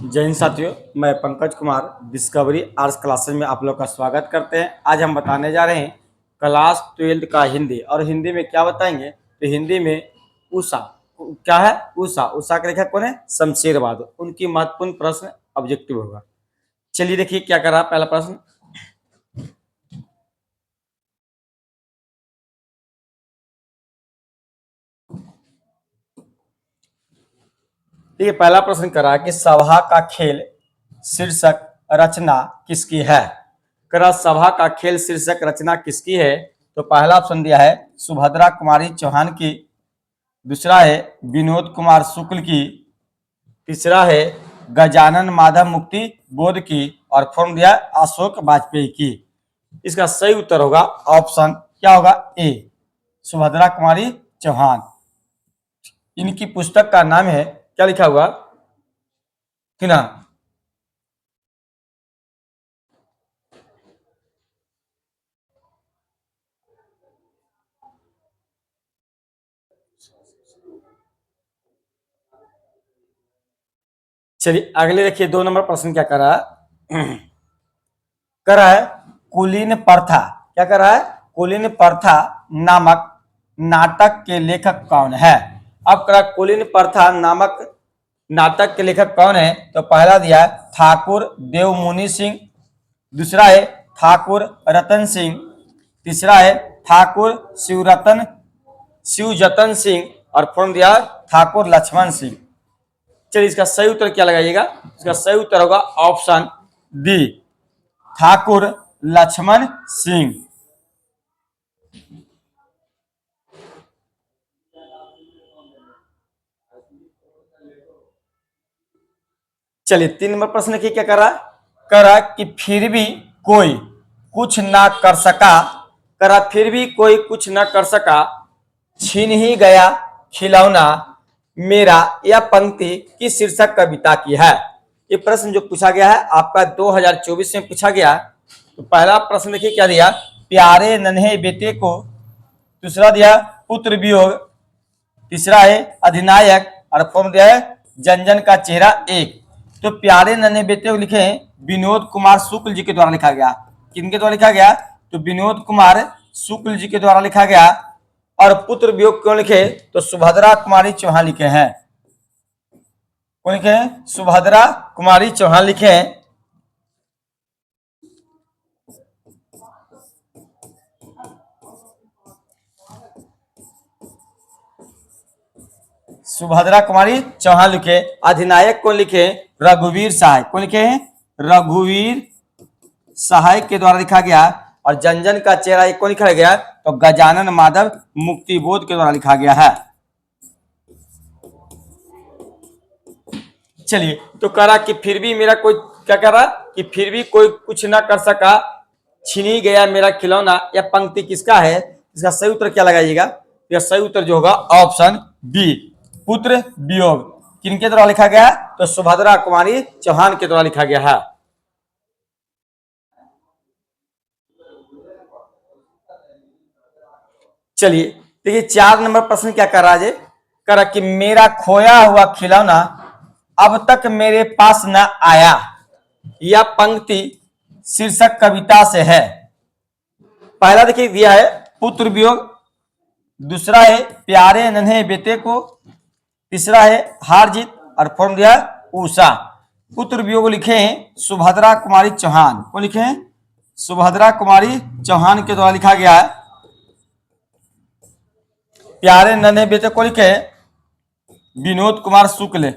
जय हिंद साथियों, मैं Pankaj Kumar discovery arts classes में आप लोग का स्वागत करते हैं। आज हम बताने जा रहे हैं क्लास 12 का हिंदी। और हिंदी में क्या बताएंगे? तो हिंदी में उषा क्या है? उषा उषा के लेखक कौन है? शमशेर बहादुर। उनकी महत्वपूर्ण प्रश्न ऑब्जेक्टिव होगा। चलिए देखिए क्या कर रहा है पहला प्रश्न। देखिए पहला प्रश्न करा कि सभा का खेल शीर्षक रचना किसकी है? करा सभा का खेल शीर्षक रचना किसकी है? तो पहला ऑप्शन दिया है सुभद्रा कुमारी चौहान की, दूसरा है विनोद कुमार शुक्ल की, तीसरा है गजानन माधव मुक्ति बोध की, और फोर्थ दिया है अशोक वाजपेयी की। इसका सही उत्तर होगा ऑप्शन क्या होगा? ए, सुभद्रा कुमारी चौहान। इनकी पुस्तक का नाम है क्या लिखा हुआ कि ना? चलिए अगले देखिए 2 नंबर प्रश्न क्या कर रहा है। कर रहा है कुलीन प्रथा। क्या कर रहा है? कुलीन प्रथा नामक नाटक के लेखक कौन है? अब करा कुलीन प्रथा नामक नाटक के लेखक कौन है? तो पहला दिया है ठाकुर देवमुनि सिंह, दूसरा है ठाकुर रतन सिंह, तीसरा है ठाकुर शिवजतन सिंह, और फोर्थ दिया ठाकुर लक्ष्मण सिंह। चलिए इसका सही उत्तर क्या लगाइएगा? इसका सही उत्तर होगा ऑप्शन डी, ठाकुर लक्ष्मण सिंह। चलिए 3 नंबर प्रश्न देखिए क्या कर रहा है। कर रहा कि फिर भी कोई कुछ ना कर सका। करा फिर भी कोई कुछ ना कर सका, छीन ही गया खिलौना मेरा, यह पंक्ति किस शीर्षक कविता की है? ये प्रश्न जो पूछा गया है आपका 2024 में पूछा गया। तो पहला प्रश्न देखिए क्या दिया, प्यारे नन्हे बेटे को, दूसरा दिया पुत्र वियोग, तीसरा है अधिनायक, और फोर्थ दिया है जन जन का चेहरा एक। तो प्यारे नन्हे बेटे को लिखे विनोद कुमार शुक्ल जी के द्वारा लिखा गया। किनके द्वारा लिखा गया? तो विनोद कुमार शुक्ल जी के द्वारा लिखा गया। और पुत्र वियोग क्यों लिखे? तो सुभद्रा कुमारी चौहान लिखे हैं। कौन लिखे हैं? सुभद्रा कुमारी चौहान लिखे हैं। सुभद्रा कुमारी चौहान लिखे। अधिनायक कौन लिखे? रघुवीर सहाय। कौन लिखे हैं? रघुवीर सहाय के द्वारा लिखा गया। और जन जन का चेहरा कौन लिखा गया? तो गजानन माधव मुक्तिबोध के द्वारा लिखा गया है। चलिए तो करा कि फिर भी मेरा कोई क्या कर रहा कि फिर भी कोई कुछ ना कर सका, छीनी गया मेरा खिलौना, यह पंक्ति किसका है? इसका सही उत्तर क्या लगाइएगा? यह सही उत्तर जो होगा ऑप्शन बी, पुत्र वियोग। किनके द्वारा लिखा गया? तो सुभद्रा कुमारी चौहान के द्वारा लिखा गया है। चलिए देखिए 4 नंबर प्रश्न क्या कर रहा है? कर कि मेरा खोया हुआ खिलौना अब तक मेरे पास न आया, यह पंक्ति शीर्षक कविता से है। पहला देखिए दिया है पुत्र वियोग, दूसरा है प्यारे नन्हे बेटे को, तीसरा है हार जीत, और फोर्थ दिया उषा। पुत्र वियोग लिखे हैं सुभद्रा कुमारी चौहान। को लिखे हैं? सुभद्रा कुमारी चौहान के द्वारा लिखा गया है। प्यारे नन्हे बेटे को लिखे विनोद कुमार शुक्ल।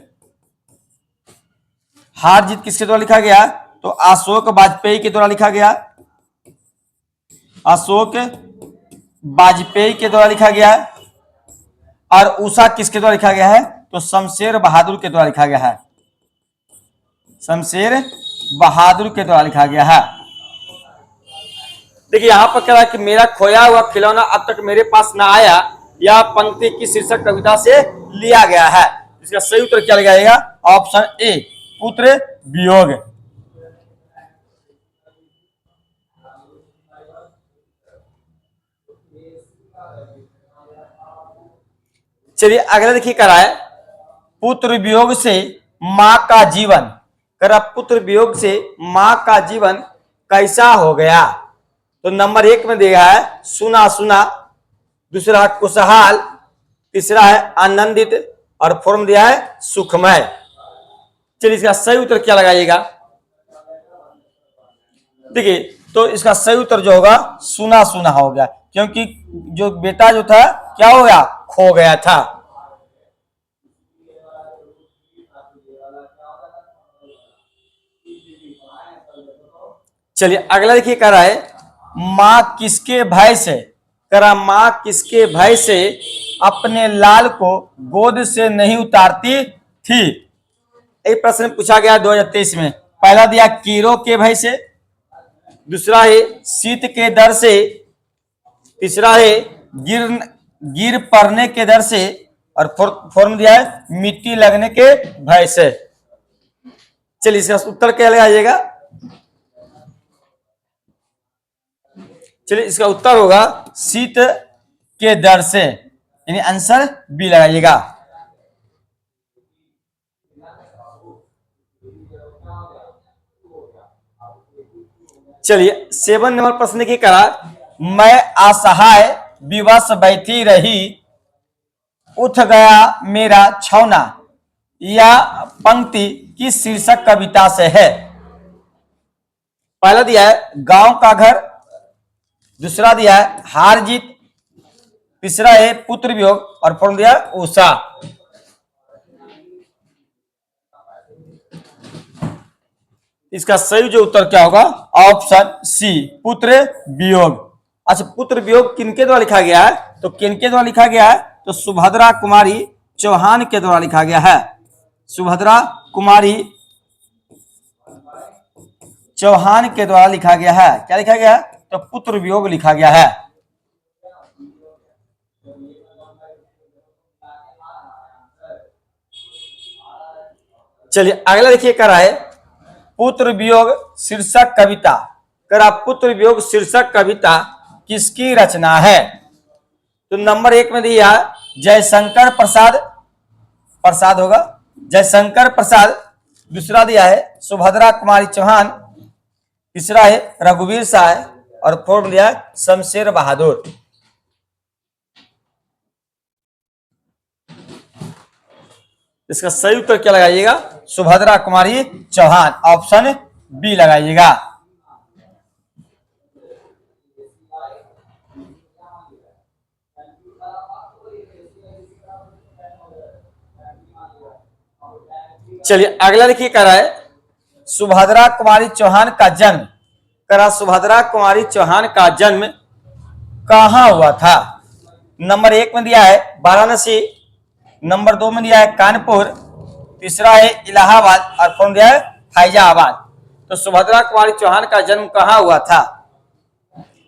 हार जीत किसके द्वारा लिखा गया? तो अशोक वाजपेयी के द्वारा लिखा गया। अशोक वाजपेयी के द्वारा लिखा गया है। और उषा किसके द्वारा लिखा गया है? तो शमशेर बहादुर के द्वारा लिखा गया है। शमशेर बहादुर के द्वारा लिखा गया है। देखिए यहां पर कह रहा है कि मेरा खोया हुआ खिलौना अब तक मेरे पास ना आया, यह पंक्ति की शीर्षक कविता से लिया गया है। इसका सही उत्तर क्या लगाएगा? ऑप्शन ए, पुत्र वियोग। चलिए अगला देखिए क्या है, पुत्र वियोग से मां का जीवन करा पुत्र वियोग से माँ का जीवन कैसा हो गया। तो नंबर 1 में दिया है सुना सुना, दूसरा है खुशहाल, तीसरा है आनंदित और फोर्म दिया है सुखमय। चलिए इसका सही उत्तर क्या लगाइएगा। देखिए तो इसका सही उत्तर जो होगा सुना सुना हो गया, क्योंकि जो बेटा जो था क्या हो गया, खो गया था। चलिए अगला देखिए कह रहा है मां किसके भय से, करा मां किसके भय से अपने लाल को गोद से नहीं उतारती थी। एक प्रश्न पूछा गया 2023 में। पहला दिया कीड़ों के भय से, दूसरा है शीत के डर से, तीसरा है गिर गिर पड़ने के डर से और फॉर्म दिया है मिट्टी लगने के भय से। चलिए इसका उत्तर क्या लगाइएगा। चलिए इसका उत्तर होगा शीत के डर से, यानी आंसर बी लगाइएगा। चलिए 7 नंबर प्रश्न की करा मैं असहाय विवश बैठी रही, उठ गया मेरा छौना, यह पंक्ति किस शीर्षक कविता से है। पहला दिया है गांव का घर, दूसरा दिया है हार जीत, तीसरा है पुत्र वियोग और फॉर्म दिया है उषा। इसका सही जो उत्तर क्या होगा, ऑप्शन सी पुत्र वियोग। अच्छा पुत्र वियोग किनके द्वारा लिखा गया है, तो किनके द्वारा लिखा गया है, तो सुभद्रा कुमारी चौहान के द्वारा लिखा गया है। सुभद्रा कुमारी चौहान के द्वारा लिखा गया है। क्या लिखा गया है, तो पुत्र वियोग लिखा गया है। चलिए अगला देखिए करा है पुत्र वियोग शीर्षक कविता, करा पुत्र वियोग शीर्षक कविता किसकी रचना है। तो नंबर 1 में दिया जयशंकर प्रसाद, प्रसाद होगा जयशंकर प्रसाद, दूसरा दिया है सुभद्रा कुमारी चौहान, तीसरा है रघुवीर साय और फोर्थ दिया है शमशेर बहादुर। इसका सही उत्तर क्या लगाइएगा, सुभद्रा कुमारी चौहान, ऑप्शन बी लगाइएगा। चलिए अगला देखिए कह रहा है सुभद्रा कुमारी चौहान का जन्म, करा सुभद्रा कुमारी चौहान का जन्म कहां हुआ था। नंबर 1 में दिया है वाराणसी, नंबर 2 में दिया है कानपुर, तीसरा है इलाहाबाद और फोर्थ दिया है फैजाबाद। तो सुभद्रा कुमारी चौहान का जन्म कहां हुआ था,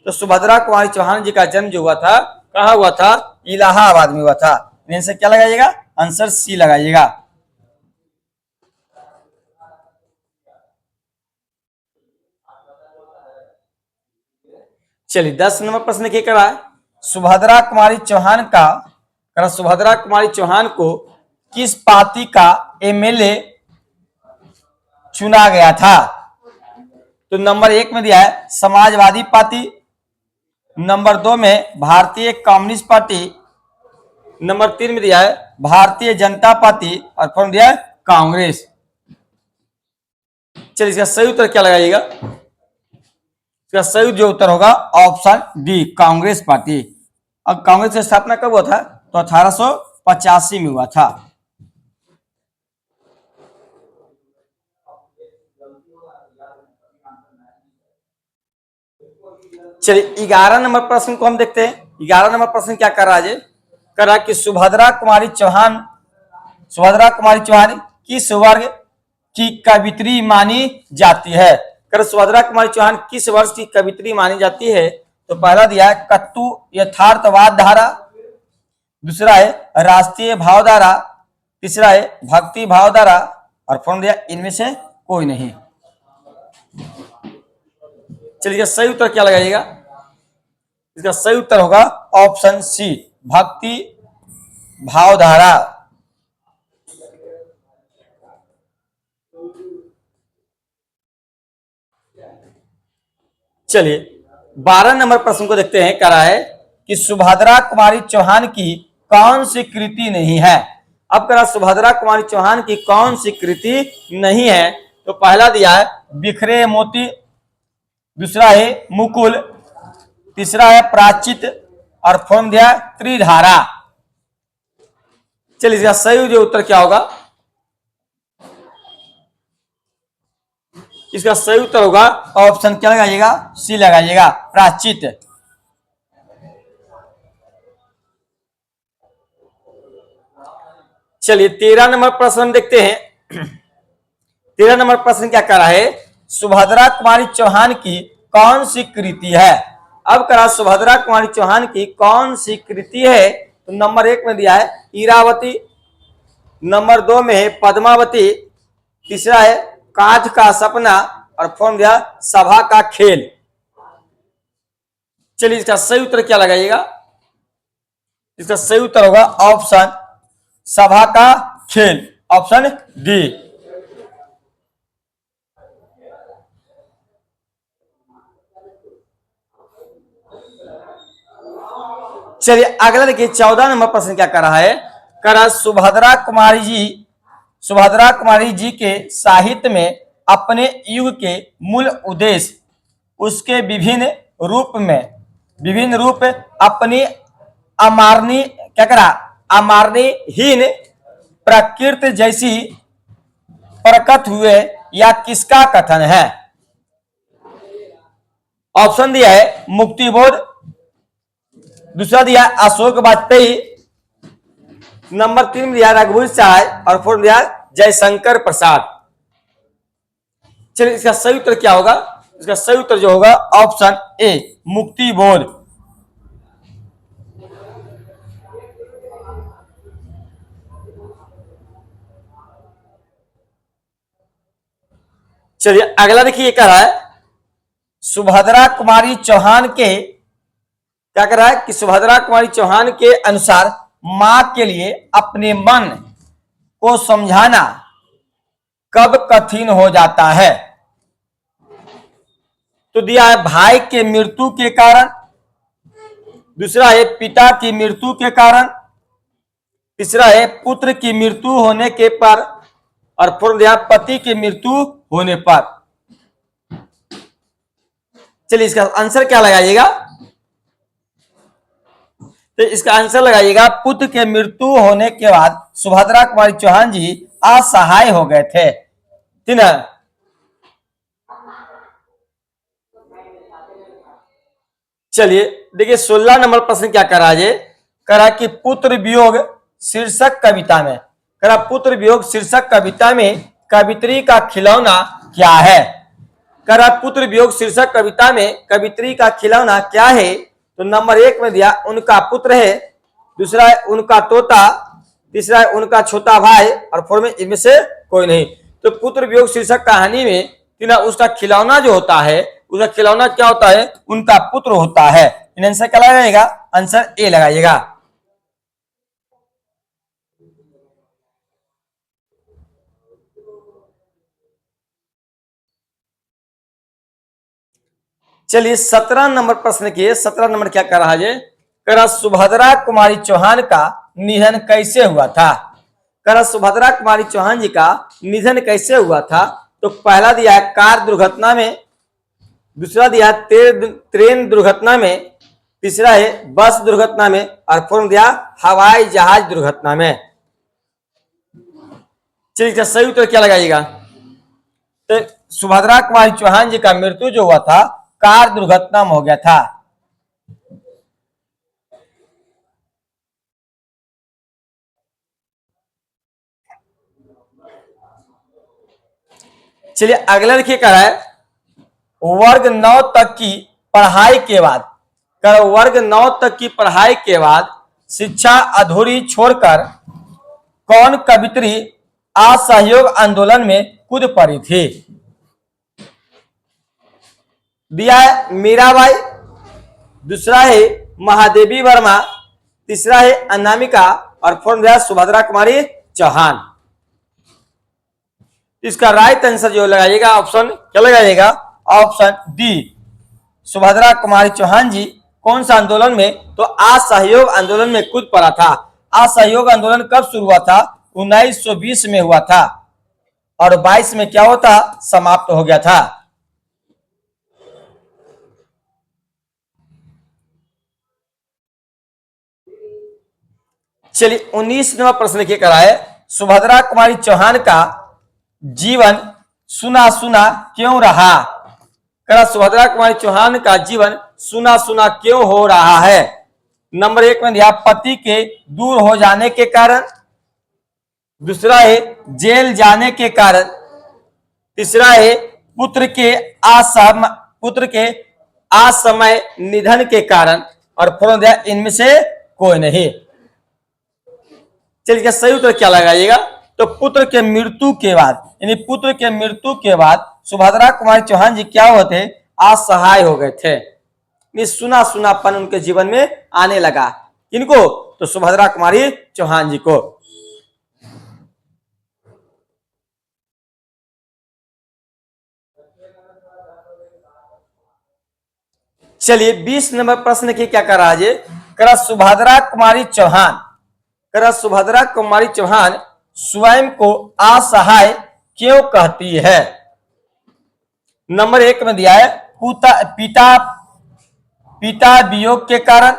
तो सुभद्रा कुमारी चौहान जी का जन्म जो हुआ था कहां हुआ था, इलाहाबाद में हुआ था। इनसे क्या लगाइएगा, आंसर सी लगाइएगा। चलिए 10 नंबर प्रश्न क्या करा है सुभद्रा कुमारी चौहान का, सुभद्रा कुमारी चौहान को किस पार्टी का एमएलए चुना गया था। तो नंबर 1 में दिया है समाजवादी पार्टी, नंबर 2 में भारतीय कम्युनिस्ट पार्टी, नंबर 3 में दिया है भारतीय जनता पार्टी और फोर्थ दिया है कांग्रेस। चलिए इसका सही उत्तर क्या लगाइएगा, इसका सही जो उत्तर होगा ऑप्शन डी कांग्रेस पार्टी। अब कांग्रेस की स्थापना कब हुआ था, तो 1885 में हुआ था। चलिए 11 नंबर प्रश्न को हम देखते हैं। 11 नंबर प्रश्न क्या कर रहा है, कर रहा कि सुभद्रा कुमारी चौहान किस वर्ग की कवित्री मानी जाती है। कर सुभद्रा कुमारी चौहान किस वर्ष की कवित्री मानी जाती है। तो पहला दिया है कट्टू यथार्थवाद धारा, दूसरा है राष्ट्रीय भावधारा, तीसरा है भक्ति भावधारा और फोर्थ दिया इनमें से कोई नहीं। चलिए सही उत्तर क्या लगाइएगा, इसका सही उत्तर होगा ऑप्शन सी भक्ति भावधारा। चलिए 12 नंबर प्रश्न को देखते हैं। कह रहा है कि सुभद्रा कुमारी चौहान की कौन सी कृति नहीं है। अब कह रहा सुभद्रा कुमारी चौहान की कौन सी कृति नहीं है। तो पहला दिया है बिखरे मोती, दूसरा है मुकुल, तीसरा है प्राचित और फोर्थ दिया है त्रिधारा। चलिए इसका सही जो उत्तर क्या होगा, इसका सही उत्तर होगा ऑप्शन क्या लगाइएगा, सी लगाइएगा, प्राचित। चलिए 13 नंबर प्रश्न देखते हैं। 13 नंबर प्रश्न क्या कर रहा है, सुभद्रा कुमारी चौहान की कौन सी कृति है। अब करा सुभद्रा कुमारी चौहान की कौन सी कृति है। तो नंबर 1 में दिया है इरावती, नंबर 2 में है पद्मावती, तीसरा है कांच का सपना और फोर्थ दिया सभा का खेल। चलिए इसका सही उत्तर क्या लगाइएगा, इसका सही उत्तर होगा ऑप्शन सभा का खेल, ऑप्शन डी। चलिए अगला देखिए 14 नंबर प्रश्न क्या कर रहा है। कर रहा सुभद्रा कुमारी जी के साहित्य में अपने युग के मूल उद्देश्य, उसके विभिन्न रूप अपनी अमारणी क्या करा अमारणीहीन प्रकृति जैसी प्रकट हुए या किसका कथन है। ऑप्शन दिया है मुक्तिबोध, दूसरा दिया अशोक वाजपेयी, नंबर 3 दिया रघुवीर सहाय और फोर्थ दिया जयशंकर प्रसाद। चलिए इसका सही उत्तर क्या होगा, इसका सही उत्तर जो होगा ऑप्शन ए मुक्तिबोध। चलिए अगला देखिए कह रहा है सुभद्रा कुमारी चौहान के क्या कर रहा है कि सुभद्रा कुमारी चौहान के अनुसार मां के लिए अपने मन को समझाना कब कठिन हो जाता है। तो दिया है भाई के मृत्यु के कारण, दूसरा है पिता की मृत्यु के कारण, तीसरा है पुत्र की मृत्यु होने के पर और फोर्थ दिया पति की मृत्यु होने पर। चलिए इसका आंसर क्या लगाइएगा, तो इसका आंसर लगाइएगा पुत्र के मृत्यु होने के बाद सुभद्रा कुमारी चौहान जी असहाय हो गए थे। ठीक है। चलिए देखिए 16 नंबर प्रश्न क्या करा है, करा कि पुत्र वियोग शीर्षक कविता में, करा पुत्र वियोग शीर्षक कविता में कवित्री का खिलौना क्या है। करा पुत्र वियोग शीर्षक कविता में कवित्री का खिलौना क्या है। तो नंबर 1 में दिया उनका पुत्र है, दूसरा है उनका तोता, तीसरा है उनका छोटा भाई और फोर्थ में इनमें से कोई नहीं। तो पुत्र वियोग शीर्षक कहानी में तीना उसका खिलौना जो होता है, उसका खिलौना क्या होता है, उनका पुत्र होता है। इन आंसर क्या लगाइएगा, आंसर ए लगाइएगा। चलिए 17 नंबर प्रश्न की 17 नंबर क्या कर रहा है, करा सुभद्रा कुमारी चौहान का निधन कैसे हुआ था। करा सुभद्रा कुमारी चौहान जी का निधन कैसे हुआ था। तो पहला दिया है कार दुर्घटना में, दूसरा दिया है ट्रेन दुर्घटना में, तीसरा है बस दुर्घटना में और फोर्थ दिया हवाई जहाज दुर्घटना में। चलिए सही उत्तर क्या लगाइएगा, तो सुभद्रा कुमारी चौहान जी का मृत्यु जो हुआ था कार दुर्घटना में हो गया था। चलिए अगला लिखिए कह रहा है वर्ग 9 तक की पढ़ाई के बाद, कर वर्ग 9 तक की पढ़ाई के बाद शिक्षा अधूरी छोड़कर कौन कवित्री असहयोग आंदोलन में कूद पड़ी थी। दिया है मीराबाई, दूसरा है महादेवी वर्मा, तीसरा है अनामिका और फोर्थ दिया सुभद्रा कुमारी चौहान। इसका राइट आंसर जो लगाइएगा ऑप्शन क्या लगाइएगा, ऑप्शन डी सुभद्रा कुमारी चौहान जी कौन सा आंदोलन में, तो असहयोग आंदोलन में कूद पड़ा था। असहयोग आंदोलन कब शुरू हुआ था? 1920 में हुआ था और 22 में क्या होता, समाप्त हो गया था। चलिए 19 नंबर प्रश्न लिखिए कराए, सुभद्रा कुमारी चौहान का जीवन सुना सुना क्यों रहा? करा सुभद्रा कुमारी चौहान का जीवन सुना सुना क्यों हो रहा है? नंबर 1 में दिया पति के दूर हो जाने के कारण, दूसरा है जेल जाने के कारण, तीसरा है पुत्र के असमय निधन के कारण, और फोर दिया इनमें से कोई नहीं। चलिए सही उत्तर क्या लगाइएगा? तो पुत्र के मृत्यु के बाद, यानी पुत्र के मृत्यु के बाद सुभद्रा कुमारी चौहान जी क्या हुए थे? असहाय हो गए थे। सुना सुनापन उनके जीवन में आने लगा। किनको? तो सुभद्रा कुमारी चौहान जी को। चलिए 20 नंबर प्रश्न की क्या करा है? करा सुभद्रा कुमारी चौहान, करा सुभद्रा कुमारी चौहान स्वयं को असहाय क्यों कहती है? नंबर 1 में दिया है पिता वियोग के कारण,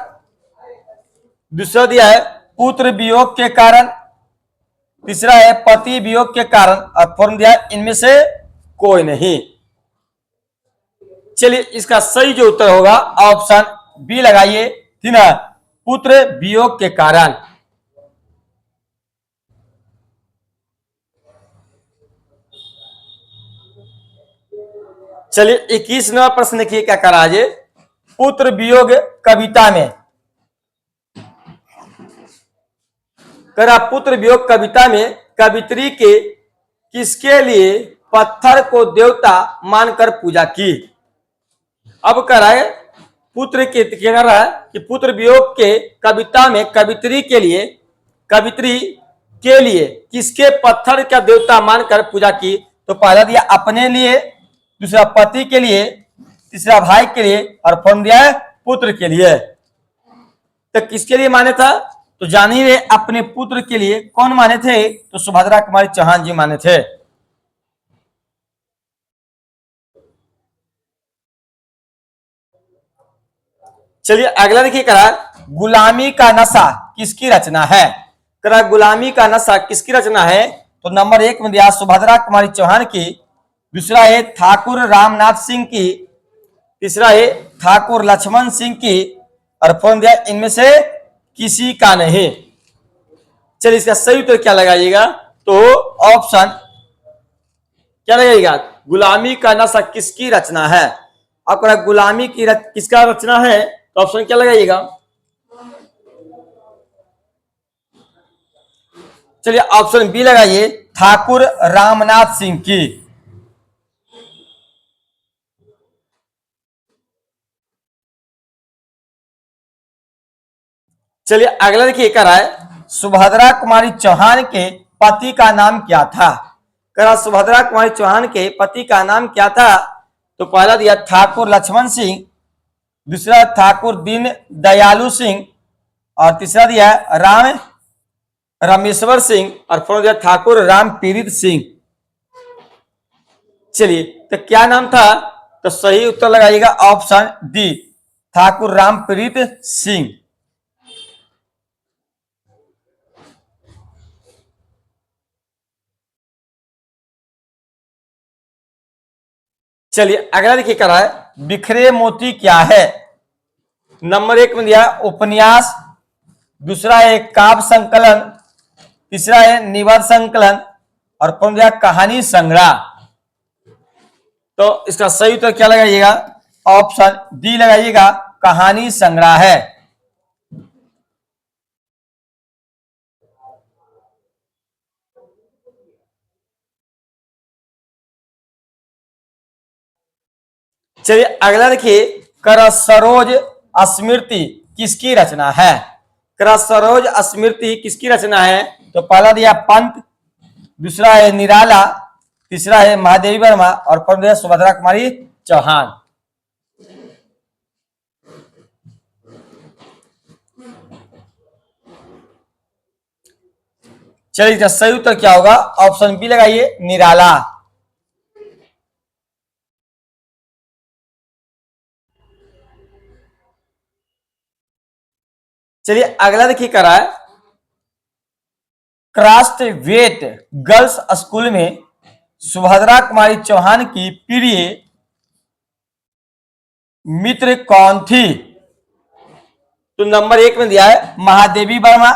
दूसरा दिया है पुत्र वियोग के कारण, तीसरा है पति वियोग के कारण, और फोर्थ दिया है इनमें से कोई नहीं। चलिए इसका सही जो उत्तर होगा ऑप्शन बी लगाइए, ठीक है, पुत्र वियोग के कारण। चलिए 21 नंबर प्रश्न देखिए क्या करा है? पुत्र वियोग कविता में, करा पुत्र वियोग कविता में कवित्री के किसके लिए पत्थर को देवता मानकर पूजा की? अब कह रहा है पुत्र के, क्या कर रहा है कि पुत्र वियोग के कविता में कवित्री के लिए किसके पत्थर का देवता मानकर पूजा की? तो पहला दिया अपने लिए, दूसरा पति के लिए, तीसरा भाई के लिए, और फोन दिया है पुत्र के लिए। तो किसके लिए माने था? तो जानिए अपने पुत्र के लिए। कौन माने थे? तो सुभद्रा कुमारी चौहान जी माने थे। चलिए अगला देखिए करा गुलामी का नशा किसकी रचना है? करा गुलामी का नशा किसकी रचना है? तो नंबर 1 में दिया सुभद्रा कुमारी चौहान की, दूसरा है ठाकुर रामनाथ सिंह की, तीसरा है ठाकुर लक्ष्मण सिंह की, और फोन दिया इनमें से किसी का नहीं। चलिए इसका सही उत्तर क्या लगाइएगा? तो ऑप्शन क्या लगाइएगा? गुलामी का नशा किसकी रचना है? आपका गुलामी की किसका रचना है? तो ऑप्शन क्या लगाइएगा? चलिए ऑप्शन बी लगाइए, ठाकुर रामनाथ सिंह की। चलिए अगला देखिए करा है सुभद्रा कुमारी चौहान के पति का नाम क्या था? करा सुभद्रा कुमारी चौहान के पति का नाम क्या था? तो पहला दिया ठाकुर लक्ष्मण सिंह, दूसरा ठाकुर दीन दयालु सिंह, और तीसरा दिया रामेश्वर सिंह, और फोर्थ दिया ठाकुर राम पीड़ित सिंह। चलिए तो क्या नाम था? तो सही उत्तर लगाइएगा ऑप्शन डी, ठाकुर राम पीड़ित सिंह। चलिए अगला देखिए करा है बिखरे मोती क्या है? नंबर 1 में दिया उपन्यास, दूसरा है काव्य संकलन, तीसरा है निबंध संकलन, और फोर्थ दिया कहानी संग्रह। तो इसका सही उत्तर क्या लगाइएगा? ऑप्शन डी लगाइएगा, कहानी संग्रह है। चलिए अगला देखिए कर सरोज स्मृति किसकी रचना है? कर सरोज स्मृति किसकी रचना है? तो पहला दिया पंत, दूसरा है निराला, तीसरा है महादेवी वर्मा, और फोर्थ दिया सुभद्रा कुमारी चौहान। चलिए इसका सही उत्तर क्या होगा? ऑप्शन बी लगाइए, निराला। चलिए अगला देखिए करा है, क्राफ्टवेट गर्ल्स स्कूल में सुभद्रा कुमारी चौहान की प्रिय मित्र कौन थी? तो नंबर एक में दिया है महादेवी वर्मा,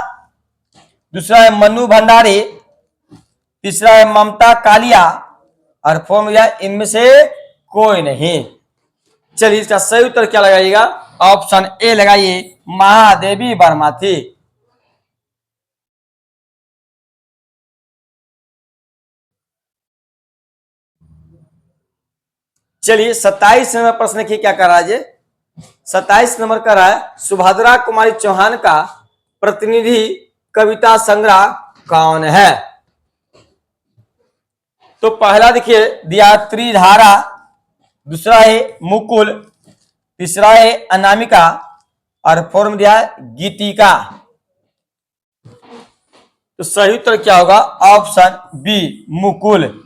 दूसरा है मनु भंडारी, तीसरा है ममता कालिया, और फोर्थ में दिया है इनमें से कोई नहीं। चलिए इसका सही उत्तर क्या लगाइएगा? ऑप्शन ए लगाइए, महादेवी वर्मा थी। चलिए 27 नंबर प्रश्न की क्या कर रहा है? 27 नंबर का रहा है, सुभद्रा कुमारी चौहान का प्रतिनिधि कविता संग्रह कौन है? तो पहला देखिए दिया त्रिधारा, दूसरा है मुकुल, तीसरा है अनामिका, और फोर्थ में दिया है गीतिका। तो सही उत्तर क्या होगा? Option B, Mukul.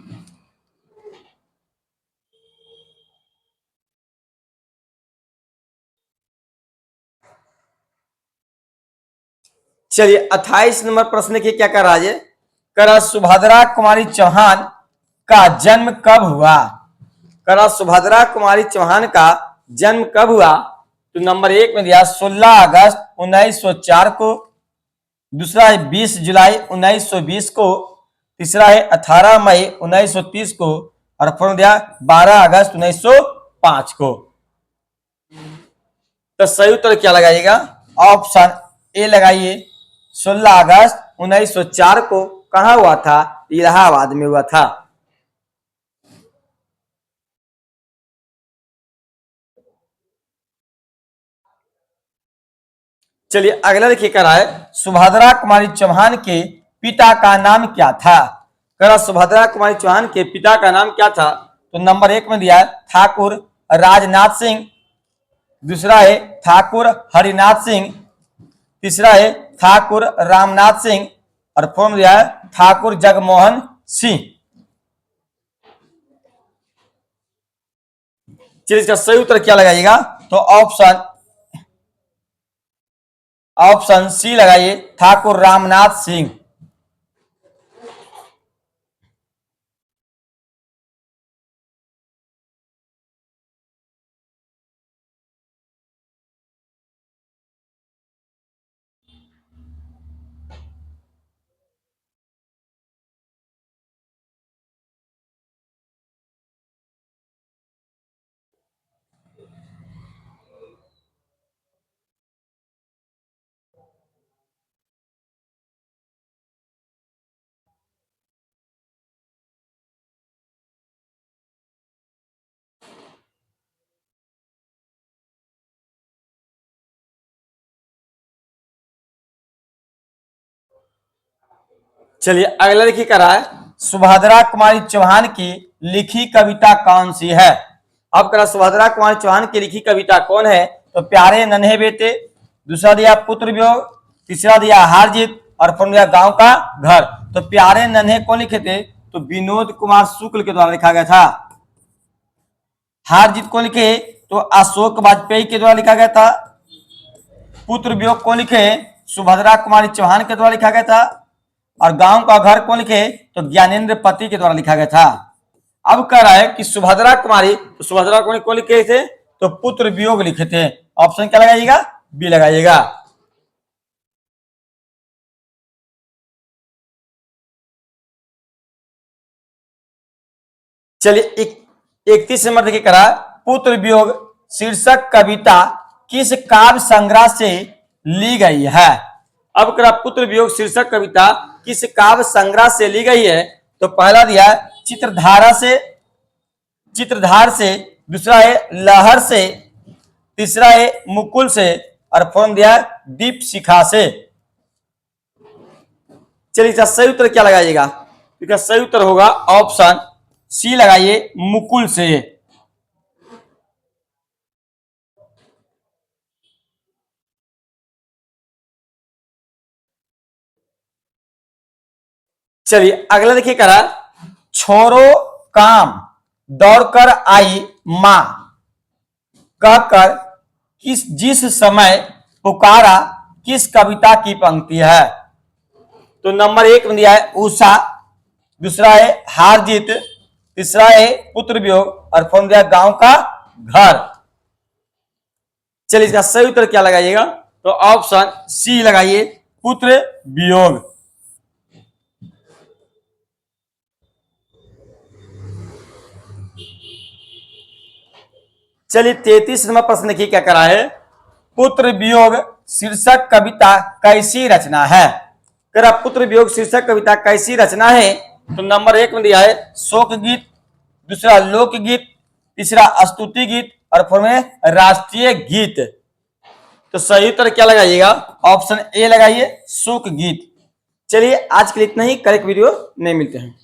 चलिए 28 नंबर प्रश्न की क्या कर रहा है? करा सुभद्रा कुमारी चौहान का जन्म कब हुआ? करा सुभद्रा कुमारी चौहान का जन्म कब हुआ? तो नंबर एक में दिया 16 अगस्त 1904 को, दूसरा है 20 जुलाई 1920 को, तीसरा है 18 मई 1930 को, और फोर्थ में दिया 12 अगस्त 1905 को। तो सही उत्तर क्या लगाइएगा? ऑप्शन ए लगाइए, 16 अगस्त 1904 को। कहां हुआ था? इलाहाबाद में हुआ था। चलिए अगला देखिए करा है, सुभद्रा कुमारी चौहान के पिता का नाम क्या था? करा सुभद्रा कुमारी चौहान के पिता का नाम क्या था? तो नंबर एक में दिया है ठाकुर राजनाथ सिंह, दूसरा है ठाकुर हरिनाथ सिंह, तीसरा है ठाकुर रामनाथ सिंह, और फोर्थ में दिया है ठाकुर जगमोहन सिंह। चलिए इसका सही उत्तर क्या लगाइएगा? तो ऑप्शन ऑप्शन सी लगाइए, ठाकुर रामनाथ सिंह। चलिए अगला देखिए क्या रहा है, सुभद्रा कुमारी चौहान की लिखी कविता कौन सी है? अब करा सुभद्रा कुमारी चौहान की लिखी कविता कौन है? तो प्यारे नन्हे बेटे, दूसरा दिया पुत्र वियोग, तीसरा दिया हार जीत, और फोर्थ दिया गांव का घर। तो प्यारे नन्हे कौन लिखे थे? तो विनोद कुमार शुक्ल के द्वारा लिखा गया था। हार जीत कौन लिखे? तो अशोक वाजपेयी के द्वारा लिखा गया था। पुत्र वियोग कौन लिखे? सुभद्रा कुमारी चौहान के द्वारा लिखा गया था। और गांव का घर कौन लिखे? तो ज्ञानेंद्र पति के द्वारा लिखा गया था। अब कह रहा है कि सुभद्रा कुमारी, तो सुभद्रा कुमारी कौन लिखे थे? तो पुत्र वियोग लिखे थे। ऑप्शन क्या लगाइएगा? बी लगाइएगा। चलिए 31 नंबर देखिए करा, पुत्र वियोग शीर्षक कविता किस काव्य संग्रह से ली गई है? अब करा पुत्र वियोग शीर्षक कविता किस काव्य संग्रह से ली गई है? तो पहला दिया चित्रधारा से, चित्रधार से, दूसरा है लहर से, तीसरा है मुकुल से, और फोर्थ दिया दीप शिखा से। चलिए इसका सही उत्तर क्या लगाइएगा? इसका सही उत्तर होगा ऑप्शन सी लगाइए, मुकुल से। चलिए अगला देखिए करा, छोरो काम दौड़कर आई मां कहकर किस जिस समय पुकारा किस कविता की पंक्ति है। तो नंबर 1 में दिया है उषा, दूसरा है हार जीत, तीसरा है पुत्र वियोग और फोन दिया गांव का घर। चलिए इसका सही उत्तर क्या लगाइएगा, तो ऑप्शन सी लगाइए, पुत्र वियोग। चलिए 33 नंबर प्रश्न देखिए क्या करा है, पुत्र वियोग शीर्षक कविता कैसी रचना है। करा पुत्र वियोग शीर्षक कविता कैसी रचना है, तो नंबर 1 में दिया है शोक गीत, दूसरा लोकगीत, तीसरा स्तुति गीत और फोर में राष्ट्रीय गीत। तो सही उत्तर क्या लगाइएगा, ऑप्शन ए लगाइए, शोक गीत। चलिए आज के लिए इतना ही, करेक्ट वीडियो नहीं मिलते हैं।